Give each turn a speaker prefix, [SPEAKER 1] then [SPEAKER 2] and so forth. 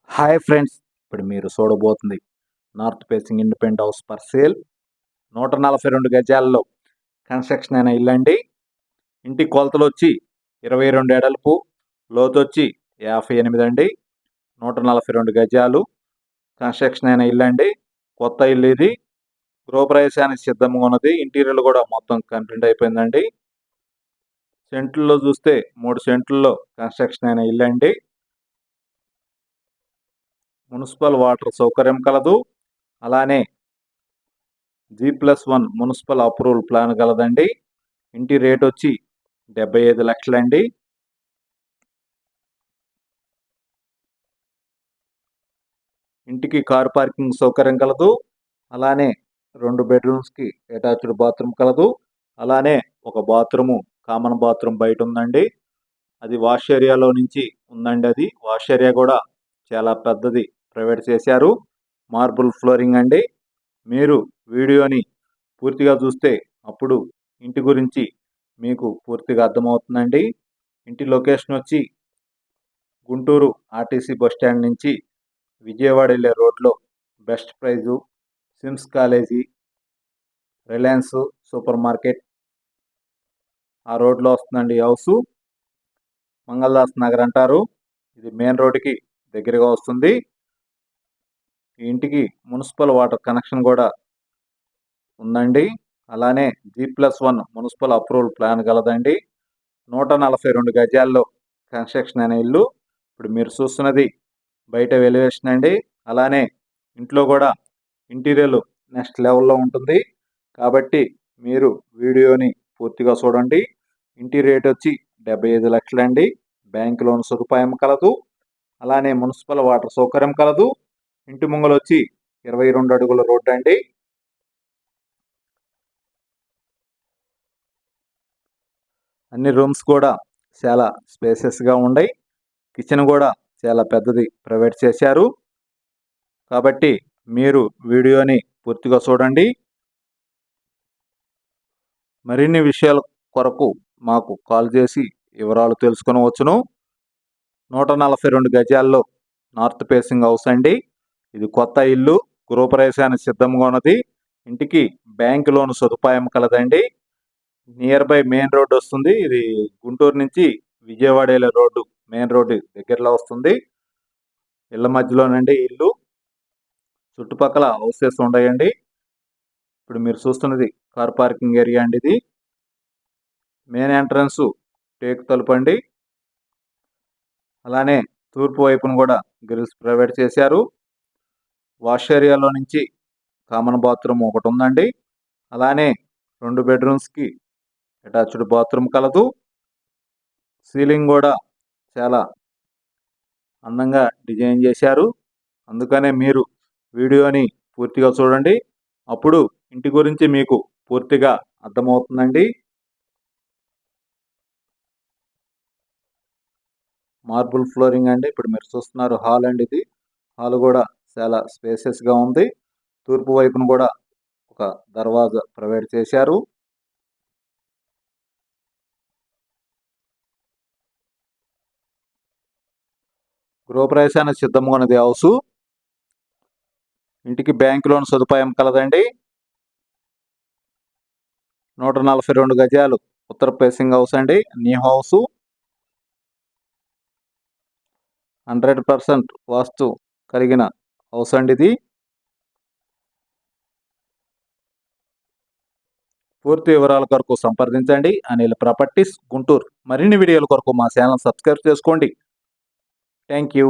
[SPEAKER 1] Hi friends, ఇప్పుడు మీరు చూడబోతుంది north facing independent house for sale. 142 గజాల్లో కన్స్ట్రక్షన్ అయిన ఇల్లు అండి. ఇంటి కొలతలు వచ్చి 22 ఎడల్పు, లోతు వచ్చి 58 అండి. 142 గజాలు కన్స్ట్రక్షన్ అయిన ఇల్లు అండి. కొత్త ఇల్లు ఇది. గృహప్రవేశానికి సిద్ధంగా ఉన్నది. ఇంటీరియర్ కూడా మొత్తం కంప్లీట్ అయిపోయిందండి. సెంట్లలో చూస్తే 3 సెంట్లలో కన్స్ట్రక్షన్ అయిన ఇల్లు అండి. మున్సిపల్ వాటర్ సౌకర్యం కలదు. అలానే G+1 మున్సిపల్ అప్రూవల్ ప్లాన్ కలదండి. ఇంటి రేట్ వచ్చి 75 లక్షలండి. ఇంటికి కార్ పార్కింగ్ సౌకర్యం కలదు. అలానే 2 బెడ్రూమ్స్కి అటాచ్డ్ బాత్రూమ్ కలదు. అలానే ఒక బాత్రూము, కామన్ బాత్రూమ్ బయట ఉందండి. అది వాష్ ఏరియాలో నుంచి ఉందండి. అది వాష్ ఏరియా కూడా చాలా పెద్దది ప్రొవైడ్ చేశారు. మార్బుల్ ఫ్లోరింగ్ అండి. మీరు వీడియోని పూర్తిగా చూస్తే అప్పుడు ఇంటి గురించి మీకు పూర్తిగా అర్థమవుతుందండి. ఇంటి లొకేషన్ వచ్చి గుంటూరు ఆర్టీసీ బస్టాండ్ నుంచి విజయవాడ వెళ్ళే రోడ్లో best price, SIMS college, Reliance super market ఆ రోడ్లో వస్తుందండి హౌసు. మంగళదాస్ నగర్ అంటారు. ఇది మెయిన్ రోడ్డుకి దగ్గరగా వస్తుంది. ఈ ఇంటికి మున్సిపల్ వాటర్ కనెక్షన్ కూడా ఉందండి. అలానే G+1 మున్సిపల్ అప్రూవల్ ప్లాన్ కలదండి. 142 గజాల్లో కన్స్ట్రక్షన్ అనే ఇల్లు. ఇప్పుడు మీరు చూస్తున్నది బయట వెలివేషన్ అండి. అలానే ఇంట్లో కూడా ఇంటీరియర్ నెక్స్ట్ లెవెల్లో ఉంటుంది. కాబట్టి మీరు వీడియోని పూర్తిగా చూడండి. ఇంటి రేట్ వచ్చి 75 లక్షలండి. బ్యాంక్ లోన్ సదుపాయం కలదు. అలానే మున్సిపల్ వాటర్ సౌకర్యం కలదు. ఇంటి ముంగలు వచ్చి 22 అడుగుల రోడ్డు అండి. అన్ని రూమ్స్ కూడా చాలా స్పేసెస్గా ఉన్నాయి. కిచెన్ కూడా చాలా పెద్దది ప్రొవైడ్ చేశారు. కాబట్టి మీరు వీడియోని పూర్తిగా చూడండి. మరిన్ని విషయాల కొరకు మాకు కాల్ చేసి వివరాలు తెలుసుకొనవచ్చును. 142 గజాల్లో నార్త్ ఫేసింగ్ హౌస్ అండి. ఇది కొత్త ఇల్లు. గృహప్రవేశానికి సిద్ధంగా ఉన్నది. ఇంటికి బ్యాంక్ లోన్ సదుపాయం కలదండి. నియర్ బై మెయిన్ రోడ్డు వస్తుంది. ఇది గుంటూరు నుంచి విజయవాడ వెళ్ళే రోడ్డు, మెయిన్ రోడ్డు దగ్గరలో వస్తుంది. ఇళ్ళ మధ్యలోనండి ఇల్లు. చుట్టుపక్కల హౌసెస్ ఉన్నాయండి. ఇప్పుడు మీరు చూస్తున్నది కార్ పార్కింగ్ ఏరియా అండి. ఇది మెయిన్ ఎంట్రన్స్ టేక్ తలుపు అండి. అలానే తూర్పు వైపును కూడా గ్రిల్స్ ప్రొవైడ్ చేశారు. వాష్ ఏరియాలో నుంచి కామన్ బాత్రూమ్ ఒకటి ఉందండి. అలానే 2 బెడ్రూమ్స్కి అటాచ్డ్ బాత్రూమ్ కలదు. సీలింగ్ కూడా చాలా అందంగా డిజైన్ చేశారు. అందుకనే మీరు వీడియోని పూర్తిగా చూడండి. అప్పుడు ఇంటి గురించి మీకు పూర్తిగా అర్థమవుతుందండి. మార్బుల్ ఫ్లోరింగ్ అండి. ఇప్పుడు మీరు చూస్తున్నారు హాల్ అండి. ఇది హాల్ కూడా చాలా స్పేసెస్గా ఉంది. తూర్పు వైపును కూడా ఒక దర్వాజా ప్రొవైడ్ చేశారు. గృహప్రవేశానికి సిద్ధంగా ఉన్నది హౌసు. ఇంటికి బ్యాంక్ లోన్ సదుపాయం కలదండి. 142 గజాలు ఉత్తర ఫేసింగ్ హౌస్ అండి. New house. 100% వాస్తు కలిగిన హౌస్ అండి ఇది. పూర్తి వివరాల కొరకు సంప్రదించండి అనిల్ ప్రాపర్టీస్ గుంటూరు. మరిన్ని వీడియోల కొరకు మా ఛానల్ సబ్స్క్రైబ్ చేసుకోండి. Thank you.